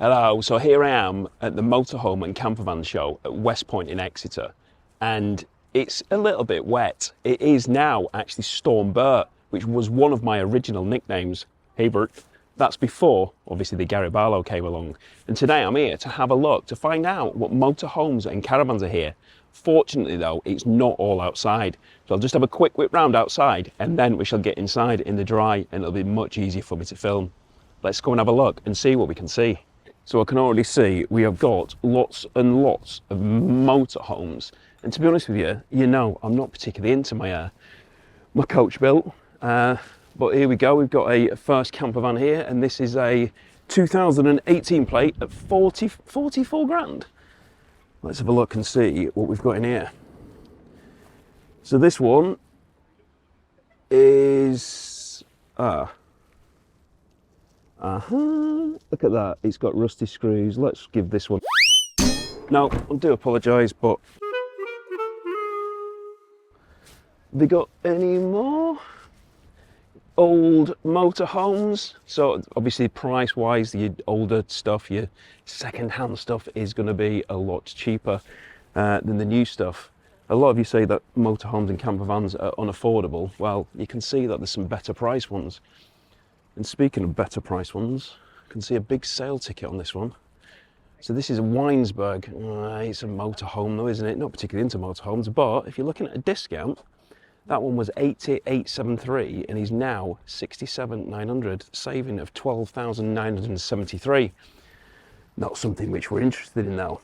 Hello, so here I am at the motorhome and campervan show at West Point in Exeter, and it's a little bit wet. It is now actually Storm Bert, which was one of my original nicknames. Hey Bert. That's before, obviously, the Gary Barlow came along. And today I'm here to have a look, to find out what motorhomes and caravans are here. Fortunately though, it's not all outside. So I'll just have a quick whip round outside and then we shall get inside in the dry and it'll be much easier for me to film. Let's go and have a look and see what we can see. So I can already see we have got lots and lots of motorhomes. And to be honest with you, you know, I'm not particularly into my coach built. But here we go, we've got a first campervan here, and this is a 2018 plate at 44 grand. Let's have a look and see what we've got in here. So this one is, look at that, it's got rusty screws. Let's give this one, no, I do apologise, but have they got any more? Old motorhomes, so obviously price wise your older stuff, your second-hand stuff is going to be a lot cheaper than the new stuff. A lot of you say that motorhomes and campervans are unaffordable. Well, you can see that there's some better price ones, and speaking of better price ones, I can see a big sale ticket on this one. So this is a Weinsberg. It's a motorhome though, isn't it? Not particularly into motorhomes, but if you're looking at a discount, that one was 8873 and is now 67,900, saving of 12,973. Not something which we're interested in now.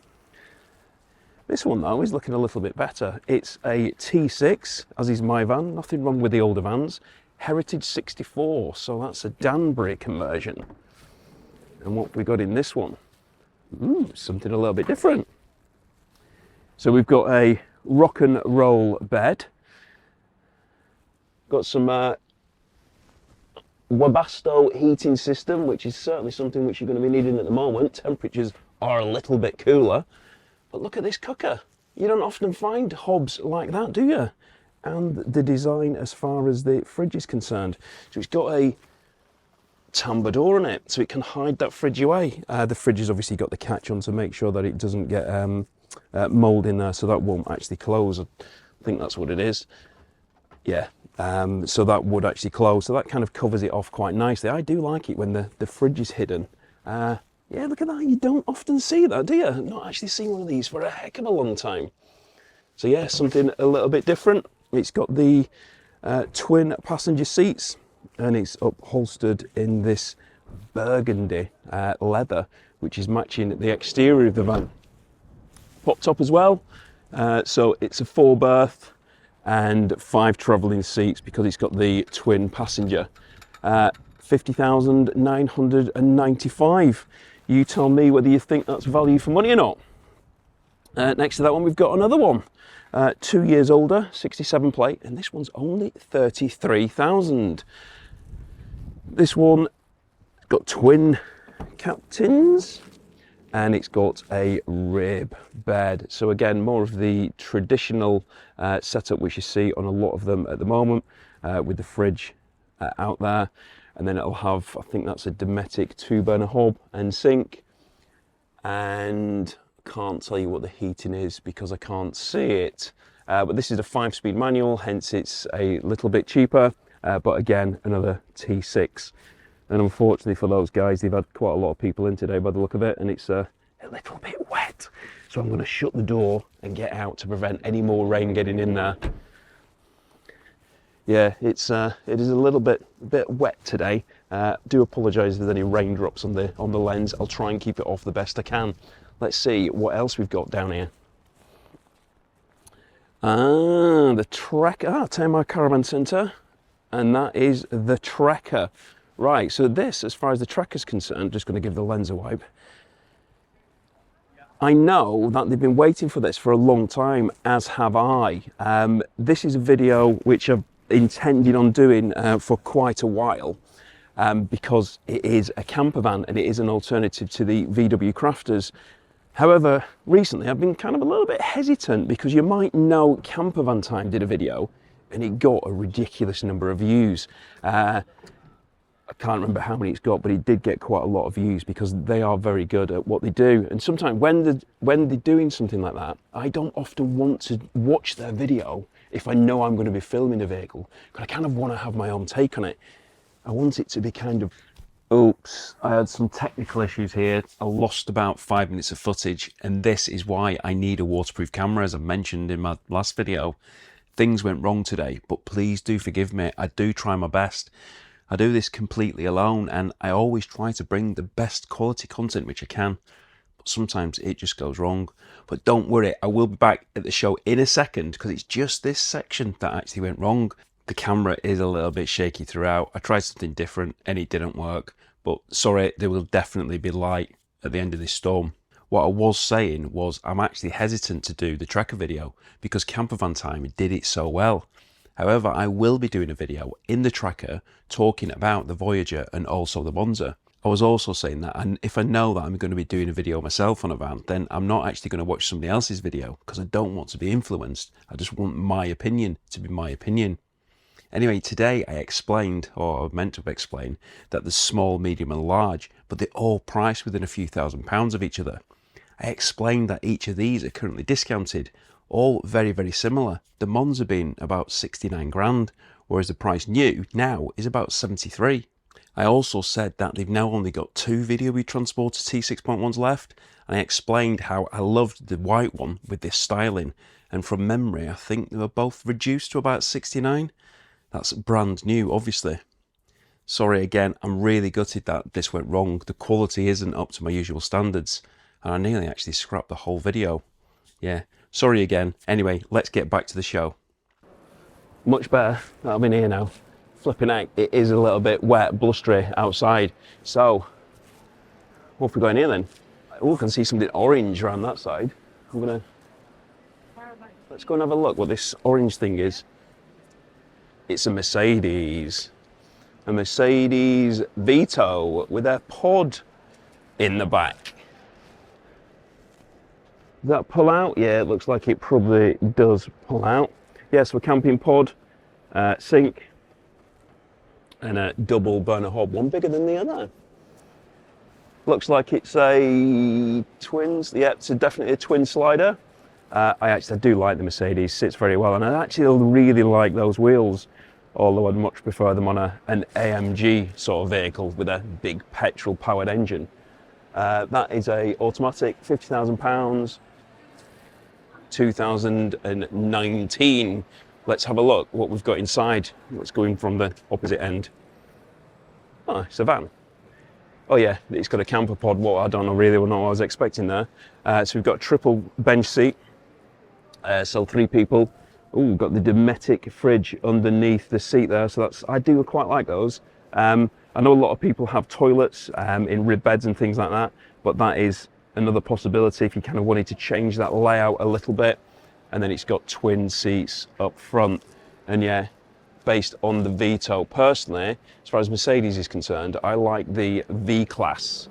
This one though is looking a little bit better. It's a T6, as is my van, nothing wrong with the older vans. Heritage 64, so that's a Danbury conversion. And what have we got in this one? Something a little bit different. So we've got a rock and roll bed. Got some Webasto heating system, which is certainly something which you're going to be needing at the moment. Temperatures are a little bit cooler. But look at this cooker. You don't often find hobs like that, do you? And the design as far as the fridge is concerned. So it's got a tambour door on it, so it can hide that fridge away. The fridge has obviously got the catch on to make sure that it doesn't get mould in there, so that won't actually close. I think that's what it is. Yeah. So that would actually close, so that kind of covers it off quite nicely. I do like it when the fridge is hidden. Yeah, look at that, you don't often see that, do you? Not actually seen one of these for a heck of a long time. So yeah, something a little bit different. It's got the twin passenger seats and it's upholstered in this burgundy leather, which is matching the exterior of the van. Pop top as well, so it's a 4-berth. And 5 travelling seats because it's got the twin passenger. 50,995. You tell me whether you think that's value for money or not. Next to that one, we've got another one. 2 years older, 67 plate, and this one's only 33,000. This one got twin captains. And it's got a rib bed. So again, more of the traditional setup which you see on a lot of them at the moment, with the fridge out there. And then it'll have, I think that's a Dometic 2-burner hob and sink. And I can't tell you what the heating is because I can't see it. But this is a 5-speed manual, hence it's a little bit cheaper. But again, another T6. And unfortunately for those guys, they've had quite a lot of people in today by the look of it, and it's a little bit wet. So I'm going to shut the door and get out to prevent any more rain getting in there. Yeah, it is a little bit wet today. Do apologise if there's any raindrops on the lens. I'll try and keep it off the best I can. Let's see what else we've got down here. The Trekker, Tamar Caravan Centre, and that is the Trekker. Right, so this, as far as the Trekker's concerned, just going to give the lens a wipe. I know that they've been waiting for this for a long time, as have I. This is a video which I've intended on doing for quite a while, because it is a campervan and it is an alternative to the VW Crafters. However, recently I've been kind of a little bit hesitant because you might know Campervan Time did a video and it got a ridiculous number of views. I can't remember how many it's got, but it did get quite a lot of views because they are very good at what they do. And sometimes when they're doing something like that, I don't often want to watch their video if I know I'm going to be filming a vehicle, because I kind of want to have my own take on it. I want it to be kind of... Oops, I had some technical issues here. I lost about 5 minutes of footage, and this is why I need a waterproof camera, as I mentioned in my last video. Things went wrong today, but please do forgive me. I do try my best. I do this completely alone, and I always try to bring the best quality content which I can, but sometimes it just goes wrong. But don't worry, I will be back at the show in a second, because it's just this section that actually went wrong. The camera is a little bit shaky throughout. I tried something different and it didn't work, but sorry, there will definitely be light at the end of this storm. What I was saying was I'm actually hesitant to do the tracker video because Campervan Time did it so well. However, I will be doing a video in the tracker talking about the Voyager and also the Monza. I was also saying that, and if I know that I'm going to be doing a video myself on a van, then I'm not actually going to watch somebody else's video because I don't want to be influenced. I just want my opinion to be my opinion. Anyway, today I explained, or I meant to explain, that there's small, medium and large, but they're all priced within a few £1,000s of each other. I explained that each of these are currently discounted, all very, very similar. The Monza being about 69 grand, whereas the price new now is about 73. I also said that they've now only got 2 VW Transporter T6.1s left, and I explained how I loved the white one with this styling, and from memory I think they were both reduced to about 69. That's brand new, obviously. Sorry again, I'm really gutted that this went wrong. The quality isn't up to my usual standards, and I nearly actually scrapped the whole video. Yeah, sorry again. Anyway, let's get back to the show. Much better. I'm in here now. Flipping out. It is a little bit wet, blustery outside. So, what have we got in here then? Oh, I can see something orange around that side. Let's go and have a look what this orange thing is. It's a Mercedes Vito with a pod in the back. Does that pull out? Yeah, it looks like it probably does pull out. Yeah, so a camping pod, sink, and a double burner hob, one bigger than the other. Looks like it's a twins. Yeah, it's definitely a twin slider. I do like the Mercedes, sits very well, and I actually really like those wheels, although I'd much prefer them on an AMG sort of vehicle with a big petrol powered engine. That is a automatic, £50,000, 2019. Let's have a look what we've got inside. Let's go in from the opposite end. Oh, it's a van. Oh yeah, it's got a camper pod. What I don't know really what I was expecting there. So we've got a triple bench seat. So 3 people. Oh, we've got the Dometic fridge underneath the seat there. So I do quite like those. I know a lot of people have toilets in rib beds and things like that, but that is another possibility if you kind of wanted to change that layout a little bit. And then it's got twin seats up front. And yeah, based on the Vito, personally, as far as Mercedes is concerned, I like the V-Class.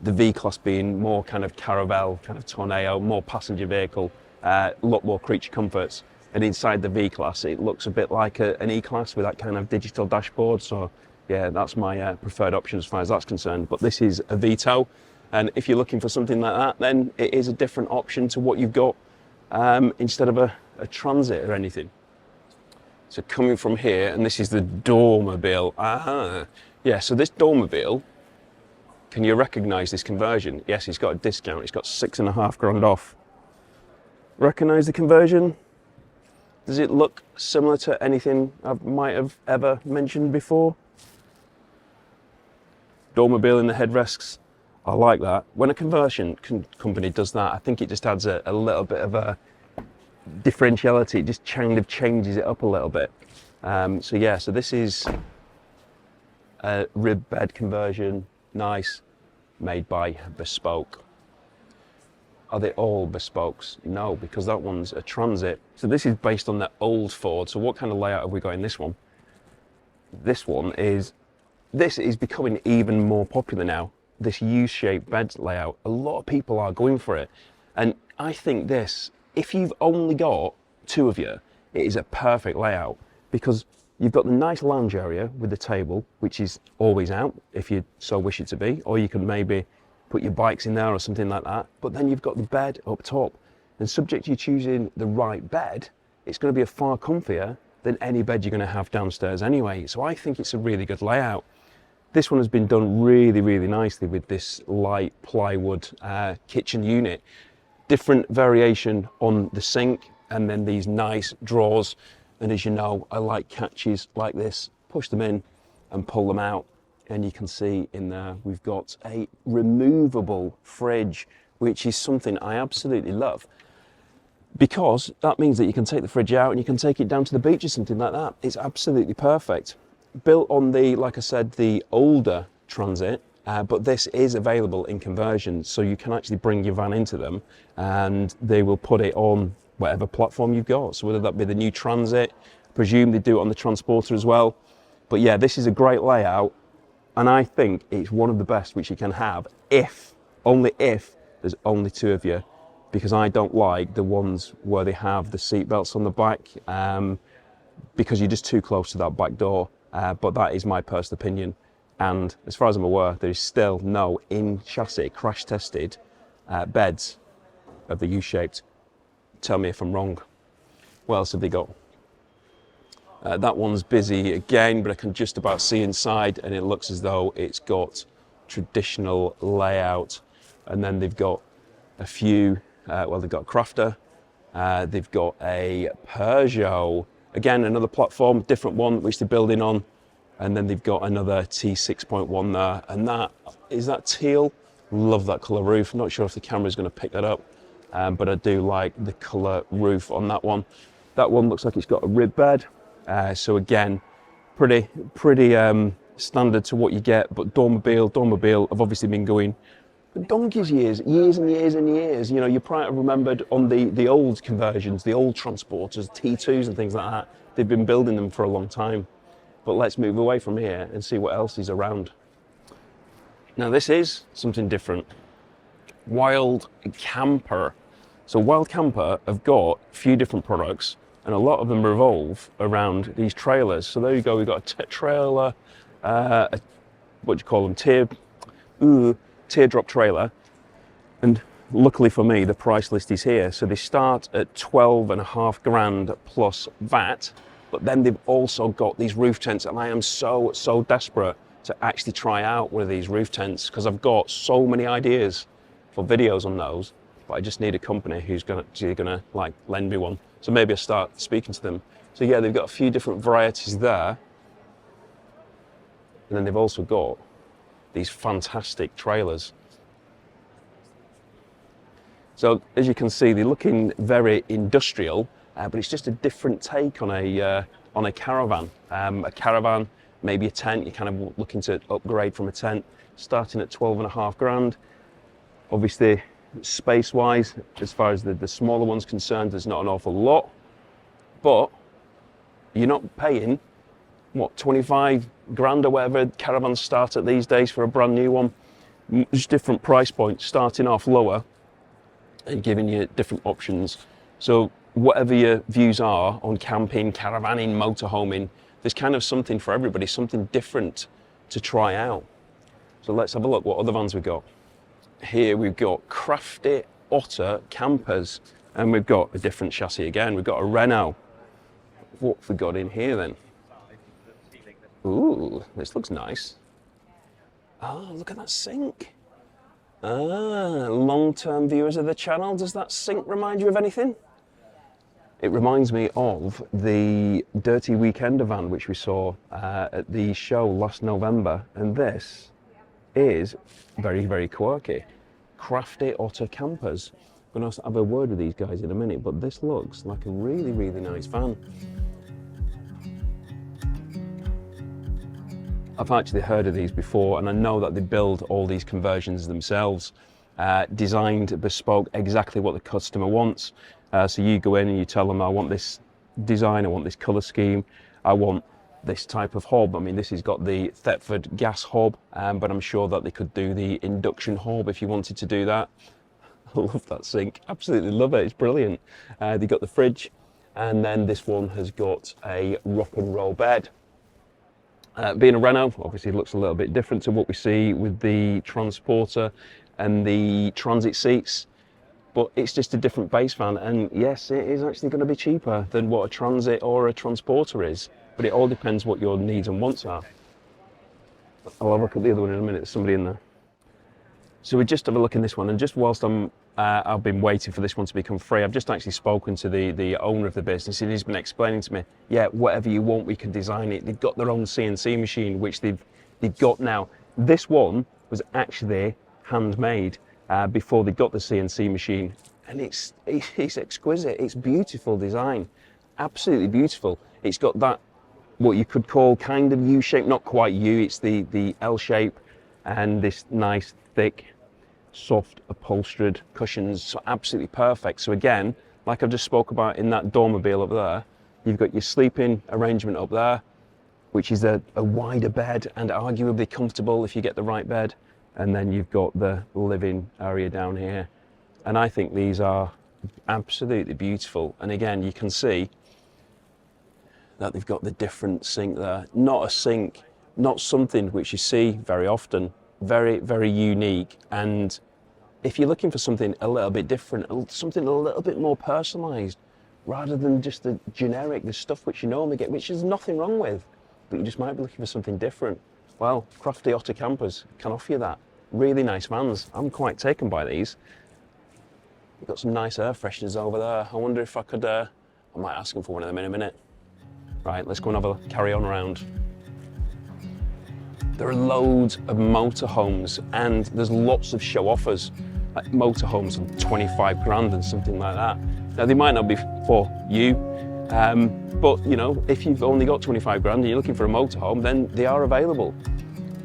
The V-Class being more kind of caravel, kind of Tornado, more passenger vehicle, a lot more creature comforts. And inside the V-Class, it looks a bit like an E-Class with that kind of digital dashboard. So yeah, that's my preferred option as far as that's concerned. But this is a Vito. And if you're looking for something like that, then it is a different option to what you've got instead of a Transit or anything. So coming from here, and this is the Dormobile. Yeah, so this Dormobile, can you recognise this conversion? Yes, it's got a discount. It's got 6.5 grand off. Recognise the conversion? Does it look similar to anything I might have ever mentioned before? Dormobile in the headrests. I like that. When a conversion company does that, I think it just adds a little bit of a differentiality. It just kind of changes it up a little bit. So yeah, so this is a rib bed conversion, nice, made by Bespoke. Are they all Bespokes? No, because that one's a Transit. So this is based on the old Ford. So what kind of layout have we got in this one? This is becoming even more popular now. This U-shaped bed layout. A lot of people are going for it. And I think this, if you've only got 2 of you, it is a perfect layout, because You've got the nice lounge area with the table, which is always out if you so wish it to be, or you can maybe put your bikes in there or something like that. But then you've got the bed up top, and subject to you choosing the right bed, it's going to be a far comfier than any bed you're going to have downstairs anyway. So I think it's a really good layout. This one has been done really, really nicely with this light plywood kitchen unit. Different variation on the sink, and then these nice drawers. And as you know, I like catches like this. Push them in and pull them out. And you can see in there, we've got a removable fridge, which is something I absolutely love. Because that means that you can take the fridge out and you can take it down to the beach or something like that. It's absolutely perfect. Built on the, like I said, the older Transit, but this is available in conversions, so you can actually bring your van into them and they will put it on whatever platform you've got. So whether that be the new Transit, I presume they do it on the Transporter as well. But yeah, this is a great layout, and I think it's one of the best which you can have if, only if, there's only two of you. Because I don't like the ones where they have the seat belts on the back, because you're just too close to that back door. But that is my personal opinion. And as far as I'm aware, there is still no in-chassis crash-tested beds of the U-shaped. Tell me if I'm wrong. What else have they got? That one's busy again, but I can just about see inside, and it looks as though it's got traditional layout. And then they've got a few. Well, they've got a Crafty, they've got a Peugeot, again another platform, different one which they're building on, and then they've got another T6.1 there, and that is that teal. Love that colour roof. Not sure if the camera is going to pick that up, but I do like the colour roof on that one. That one looks like it's got a rib bed, so again, pretty standard to what you get. But Dormobile have obviously been going donkey's years and years and years. You know, you probably remembered on the old conversions, the old transporters, T2s and things like that. They've been building them for a long time. But let's move away from here and see what else is around. Now this is something different. Wild Camper. So Wild Camper have got a few different products, and a lot of them revolve around these trailers. So there you go, we've got a trailer, what do you call them, teardrop trailer, and luckily for me the price list is here. So they start at 12.5 grand plus VAT, but then they've also got these roof tents, and I am so desperate to actually try out one of these roof tents because I've got so many ideas for videos on those, but I just need a company who's gonna like lend me one. So maybe I'll start speaking to them. So yeah, they've got a few different varieties there, and then they've also got these fantastic trailers. So as you can see, they're looking very industrial, but it's just a different take on a caravan. A caravan, maybe a tent. You're kind of looking to upgrade from a tent, starting at 12.5 grand. Obviously, space-wise, as far as the smaller one's concerned, there's not an awful lot, but you're not paying what, 25 grand or whatever caravans start at these days for a brand new one. Just different price points, starting off lower and giving you different options. So whatever your views are on camping, caravanning, motorhoming, there's kind of something for everybody, something different to try out. So let's have a look what other vans we've got. Here we've got Crafty Otter campers, and we've got a different chassis again. We've got a Renault. What have we got in here then? Ooh, this looks nice. Oh, look at that sink. Long-term viewers of the channel, does that sink remind you of anything? It reminds me of the Dirty Weekender van which we saw at the show last November, and this is very quirky. Crafty Otter campers. I'm going to have a word with these guys in a minute, but this looks like a really nice van. I've actually heard of these before, and I know that they build all these conversions themselves, designed bespoke, exactly what the customer wants. So you go in and you tell them, I want this design, I want this colour scheme, I want this type of hob. I mean, this has got the Thetford gas hob, but I'm sure that they could do the induction hob if you wanted to do that. I love that sink, absolutely love it, it's brilliant. They've got the fridge, And then this one has got a rock and roll bed. Being a Renault, obviously it looks a little bit different to what we see with the Transporter and the Transit seats, but it's just a different base van, and yes, it is actually going to be cheaper than what a Transit or a Transporter is, but it all depends what your needs and wants are. I'll have a look at the other one in a minute, there's somebody in there. So we just have a look in this one, and just whilst I've been waiting for this one to become free, I've just actually spoken to the owner of the business, and he's been explaining to me, yeah, whatever you want, we can design it. They've got their own CNC machine, which they've got now. This one was actually handmade before they got the CNC machine, and it's exquisite. It's beautiful design, absolutely beautiful. It's got that, what you could call kind of U shape, not quite U, it's the L shape, and this nice thick soft upholstered cushions, so absolutely perfect. So again, like I've just spoke about in that Dormobile up there, you've got your sleeping arrangement up there, which is a wider bed and arguably comfortable if you get the right bed, and then you've got the living area down here, and I think these are absolutely beautiful. And again, you can see that they've got the different sink there, not a sink, not something which you see very often, very, very unique. And if you're looking for something a little bit different, something a little bit more personalised, rather than just the generic, the stuff which you normally get, which there's nothing wrong with, but you just might be looking for something different, well, Crafty Otter Campers can offer you that. Really nice vans. I'm quite taken by these. We've got some nice air fresheners over there. I wonder if I could, I might ask them for one of them in a minute. Right, let's go and have a carry on around. There are loads of motorhomes, and there's lots of show offers, like motorhomes of 25 grand and something like that. Now, they might not be for you, but you know, if you've only got 25 grand and you're looking for a motorhome, then they are available.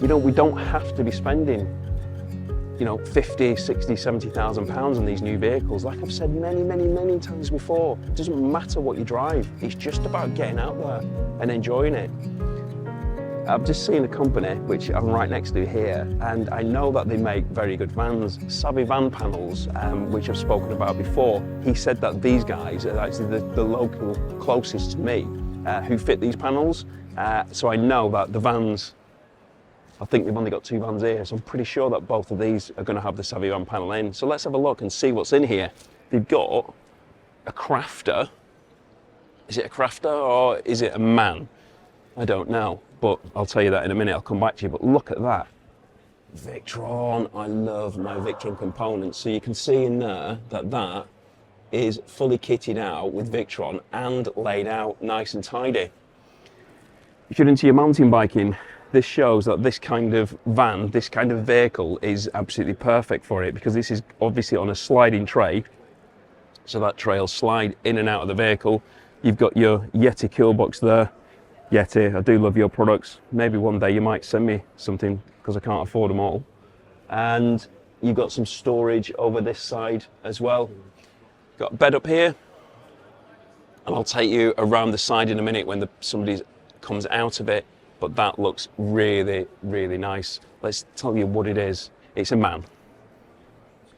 You know, we don't have to be spending, you know, 50, 60, 70,000 pounds on these new vehicles. Like I've said many times before, it doesn't matter what you drive. It's just about getting out there and enjoying it. I've just seen a company which I'm right next to here, and I know that they make very good vans. Savvy Van Panels, which I've spoken about before, he said that these guys are actually the local closest to me who fit these panels. So I know that the vans, I think they've only got 2 vans here, so I'm pretty sure that both of these are going to have the Savvy Van Panel in. So let's have a look and see what's in here. They've got a crafter. Is it a crafter or is it a man? I don't know, but I'll tell you that in a minute. I'll come back to you, but look at that. Victron, I love my Victron components. So you can see in there that that is fully kitted out with Victron and laid out nice and tidy. If you're into your mountain biking, this shows that this kind of van, this kind of vehicle is absolutely perfect for it, because this is obviously on a sliding tray. So that tray will slide in and out of the vehicle. You've got your Yeti cool box there. Yeti, I do love your products. Maybe one day you might send me something, because I can't afford them all. And you've got some storage over this side as well. Got a bed up here, and I'll take you around the side in a minute when somebody comes out of it, but that looks really, really nice. Let's tell you what it is. It's a man.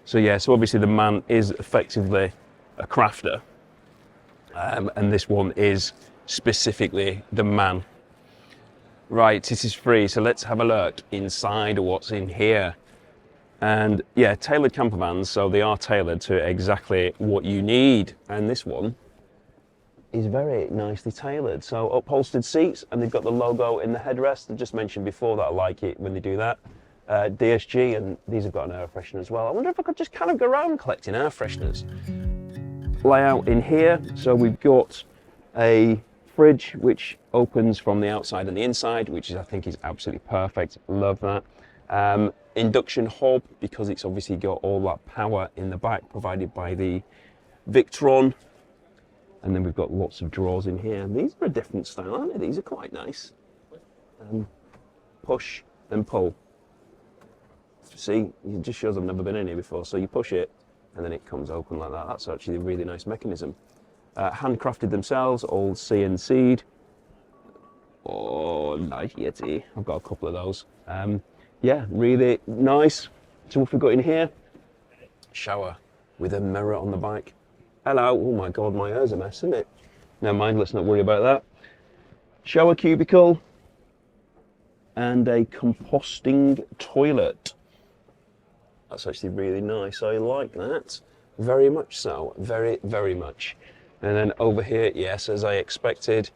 So yeah, so obviously the man is effectively a crafter, and this one is specifically the man. Right, this is free, so let's have a look inside what's in here. And yeah, tailored camper vans, so they are tailored to exactly what you need. And this one is very nicely tailored. So upholstered seats, and they've got the logo in the headrest. I just mentioned before that I like it when they do that. DSG, and these have got an air freshener as well. I wonder if I could just kind of go around collecting air fresheners. Layout in here, so we've got a fridge which opens from the outside and the inside, which I think is absolutely perfect. Love that. Induction hob, because it's obviously got all that power in the back provided by the Victron. And then we've got lots of drawers in here. These are a different style, aren't they? These are quite nice. Push and pull. See, it just shows I've never been in here before. So you push it and then it comes open like that. That's actually a really nice mechanism. Handcrafted themselves, all CNC'd. Oh, nice Yeti. I've got a couple of those. Yeah, really nice. So what we've got in here? Shower with a mirror on the back. Hello. Oh my God, my hair's a mess, isn't it? Never mind, let's not worry about that. Shower cubicle and a composting toilet. That's actually really nice. I like that. Very much so. Very, very much. And then over here, yes, as I expected,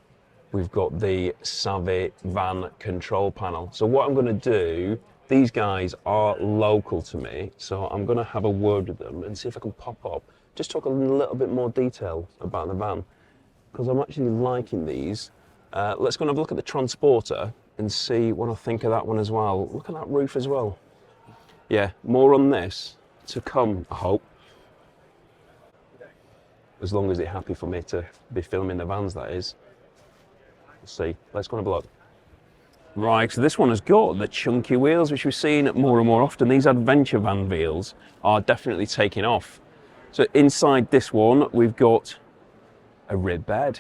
we've got the Savvy van control panel. So what I'm going to do, these guys are local to me, so I'm going to have a word with them and see if I can pop up, just talk a little bit more detail about the van, because I'm actually liking these. Let's go and have a look at the Transporter and see what I think of that one as well. Look at that roof as well. Yeah, more on this to come, I hope. As long as it's happy for me to be filming the vans, that is. Let's see. Let's go and have a look. Right, so this one has got the chunky wheels, which we've seen more and more often. These adventure van wheels are definitely taking off. So inside this one, we've got a rib bed,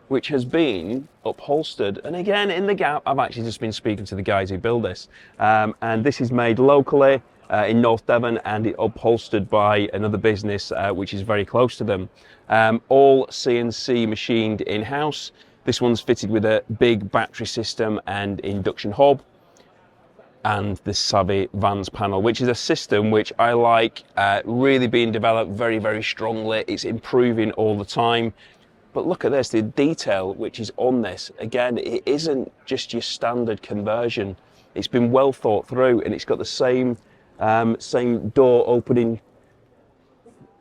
which has been upholstered. And again, in the gap, I've actually just been speaking to the guys who build this. And this is made locally in North Devon, and it upholstered by another business which is very close to them. All CNC machined in-house. This one's fitted with a big battery system and induction hob, and the Savvy Vans panel, which is a system which I like, really being developed very, very strongly. It's improving all the time. But look at this, the detail which is on this. Again, it isn't just your standard conversion. It's been well thought through, and it's got the same door opening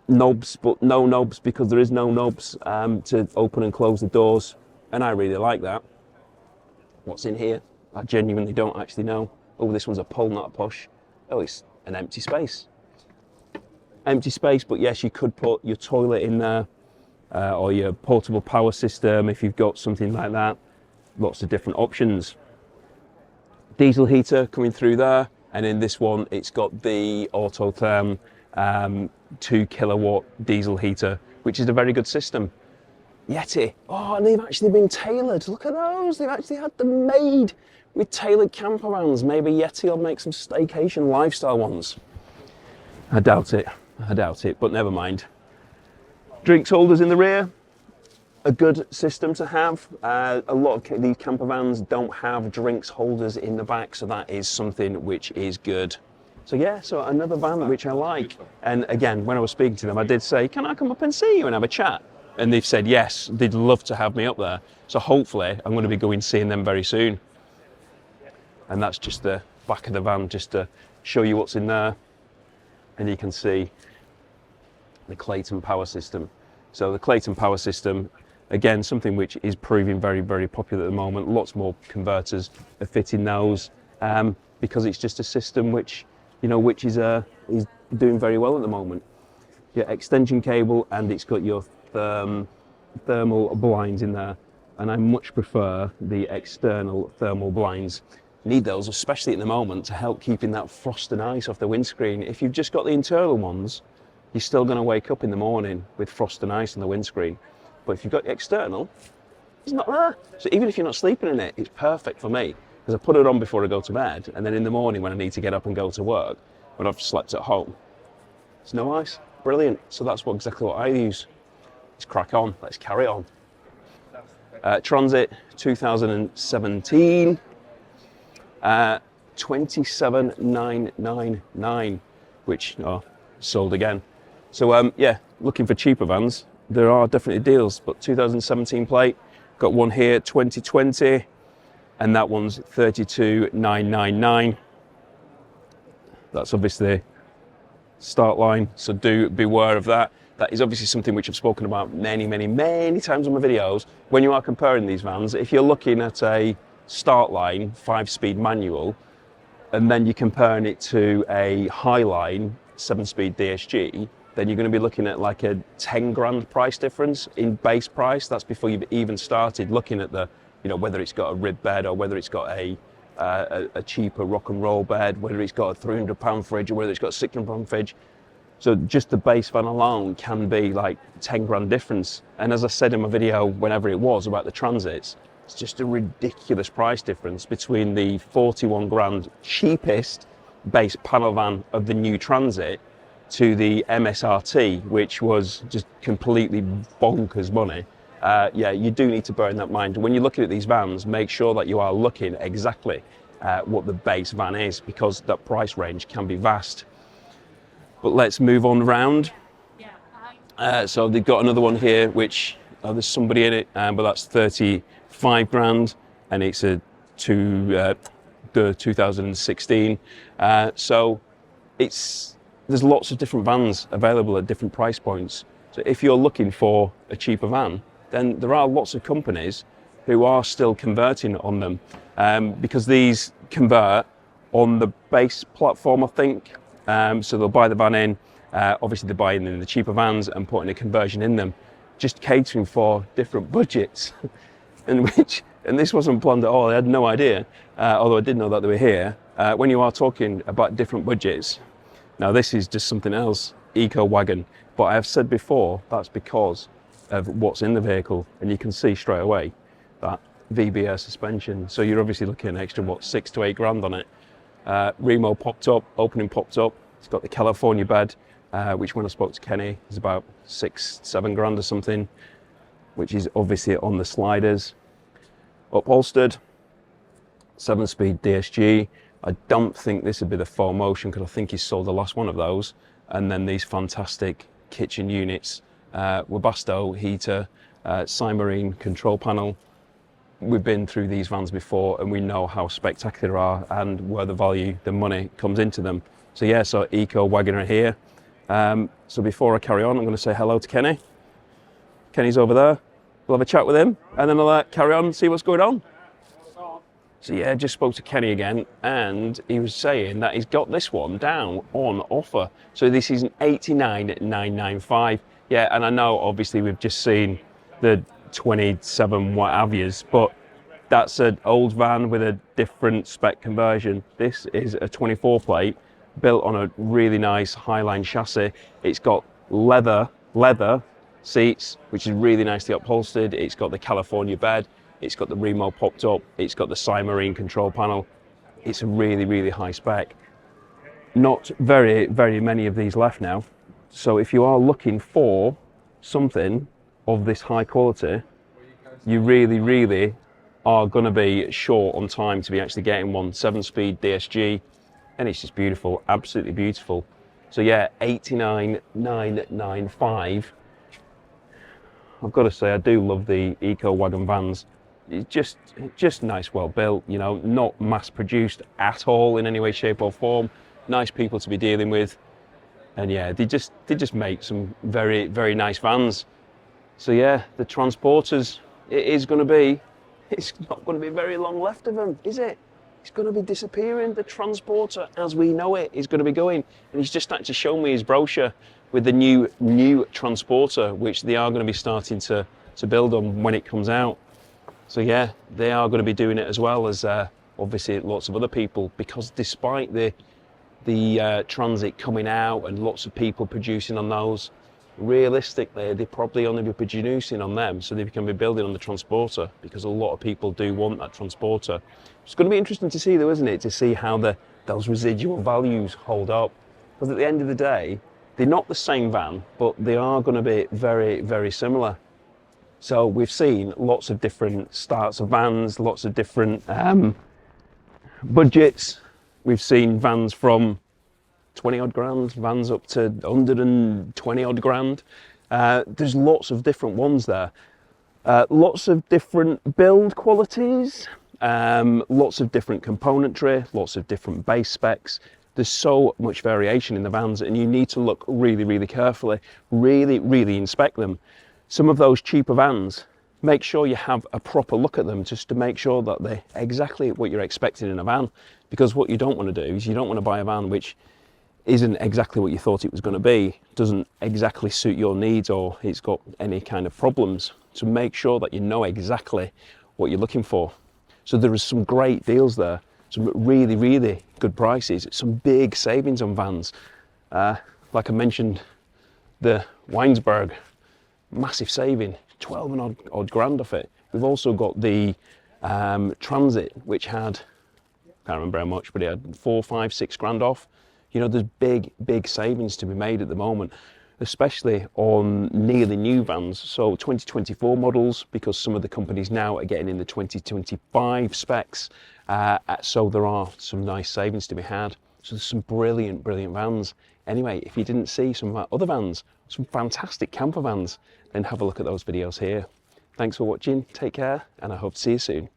knobs, but no knobs, because there is no knobs to open and close the doors. And I really like that. What's in here? I genuinely don't actually know. Oh, this one's a pull, not a push. Oh, it's an empty space. Empty space, but yes, you could put your toilet in there, or your portable power system if you've got something like that. Lots of different options. Diesel heater coming through there, and in this one, it's got the Autotherm 2 kilowatt diesel heater, which is a very good system. Yeti. Oh, and they've actually been tailored. Look at those. They've actually had them made with tailored campervans. Maybe Yeti will make some staycation lifestyle ones. I doubt it. I doubt it, but never mind. Drinks holders in the rear. A good system to have. A lot of these campervans don't have drinks holders in the back, so that is something which is good. So yeah, so another van which I like. And again, when I was speaking to them, I did say, can I come up and see you and have a chat? And they've said yes, they'd love to have me up there. So hopefully I'm going to be going seeing them very soon. And that's just the back of the van, just to show you what's in there. And you can see the Clayton power system. So the Clayton power system, again, something which is proving very, very popular at the moment. Lots more converters are fitting those, because it's just a system which, you know, which is doing very well at the moment. Your extension cable, and it's got your thermal blinds in there, and I much prefer the external thermal blinds. Need those, especially at the moment, to help keeping that frost and ice off the windscreen. If you've just got the internal ones, you're still going to wake up in the morning with frost and ice on the windscreen. But if you've got the external, it's not there. So even if you're not sleeping in it, it's perfect for me, because I put it on before I go to bed, and then in the morning when I need to get up and go to work, when I've slept at home, it's no ice. Brilliant. So that's exactly what I use. Let's crack on. Let's carry on. Transit 2017. 27,999, which are sold again. So yeah, looking for cheaper vans. There are definitely deals, but 2017 plate. Got one here, 2020, and that one's 32,999. That's obviously start line, so do beware of that. That is obviously something which I've spoken about many times on my videos. When you are comparing these vans, if you're looking at a start line 5-speed manual, and then you're comparing it to a Highline 7-speed DSG, then you're going to be looking at like a 10 grand price difference in base price. That's before you've even started looking at the, you know, whether it's got a rib bed or whether it's got a cheaper rock and roll bed, whether it's got a £300 fridge or whether it's got a £600 fridge. So just the base van alone can be like 10 grand difference. And as I said in my video, whenever it was, about the Transits, it's just a ridiculous price difference between the 41 grand cheapest base panel van of the new Transit to the MSRT, which was just completely bonkers money. yeah, you do need to bear in that mind. When you're looking at these vans, make sure that you are looking exactly what the base van is, because that price range can be vast. But let's move on round. So they've got another one here, which there's somebody in it, but that's 35 grand, and it's the 2016. So there's lots of different vans available at different price points. So if you're looking for a cheaper van, then there are lots of companies who are still converting on them, because these convert on the base platform, I think. So they'll buy the van in, obviously they're buying in the cheaper vans and putting a conversion in them, just catering for different budgets. and this wasn't planned at all, I had no idea, although I did know that they were here. When you are talking about different budgets, now this is just something else, Ecowagon, but I have said before, that's because of what's in the vehicle, and you can see straight away that VBA suspension. So you're obviously looking at an extra, what, 6 to 8 grand on it. Remo popped up, opening popped up. It's got the California bed, which when I spoke to Kenny is about 6-7 grand or something, which is obviously on the sliders. Upholstered, 7-speed DSG. I don't think this would be the 4Motion, because I think he sold the last one of those. And then these fantastic kitchen units, Webasto heater, Cymarine control panel. We've been through these vans before and we know how spectacular they are and where the value, the money comes into them. So yeah, so Ecowagon are here. So before I carry on, I'm going to say hello to Kenny. Kenny's over there. We'll have a chat with him and then I'll carry on and see what's going on. So yeah, just spoke to Kenny again, and he was saying that he's got this one down on offer. So this is an 89,995. Yeah, and I know obviously we've just seen the 27 what have yous, but that's an old van with a different spec conversion. This is a 24 plate built on a really nice Highline chassis. It's got leather seats, which is really nicely upholstered. It's got the California bed. It's got the Remo popped up. It's got the Cymarine control panel. It's a really, really high spec. Not very, very many of these left now. So if you are looking for something of this high quality, you really, really are going to be short on time to be actually getting one. 7-speed DSG, and it's just beautiful, absolutely beautiful. So yeah, 89,995. I've got to say, I do love the Ecowagon vans. It's just nice, well built, you know, not mass produced at all in any way, shape or form. Nice people to be dealing with, and yeah, they just make some very, very nice vans. So yeah, the transporters, it's not going to be very long left of them, is it? It's going to be disappearing. The transporter as we know it is going to be going, and he's just actually shown me his brochure with the new transporter, which they are going to be starting to build on when it comes out. So yeah, they are going to be doing it as well as obviously lots of other people, because despite the Transit coming out and lots of people producing on those, realistically they probably only be producing on them so they can be building on the transporter, because a lot of people do want that transporter. It's going to be interesting to see though, isn't it, to see how those residual values hold up, because at the end of the day they're not the same van, but they are going to be very, very similar. So we've seen lots of different starts of vans, lots of different budgets. We've seen vans from 20 odd grand, vans up to 120 odd grand. There's lots of different ones there. Lots of different build qualities, lots of different componentry, lots of different base specs. There's so much variation in the vans, and you need to look really, really carefully, really, really inspect them. Some of those cheaper vans, make sure you have a proper look at them just to make sure that they're exactly what you're expecting in a van. Because what you don't want to do is you don't want to buy a van which isn't exactly what you thought it was going to be, doesn't exactly suit your needs, or it's got any kind of problems. So make sure that you know exactly what you're looking for. So there is some great deals there, some really, really good prices, some big savings on vans. Like I mentioned, the Weinsberg, massive saving, 12 and odd grand off it. We've also got the Transit, which had, can't remember how much, but it had 4, 5, 6 grand off. You know, there's big savings to be made at the moment. especially on nearly new vans, so 2024 models, because some of the companies now are getting in the 2025 specs, so there are some nice savings to be had. So there's some brilliant vans. Anyway, if you didn't see some of our other vans, some fantastic camper vans, then have a look at those videos here. Thanks for watching, take care, and I hope to see you soon.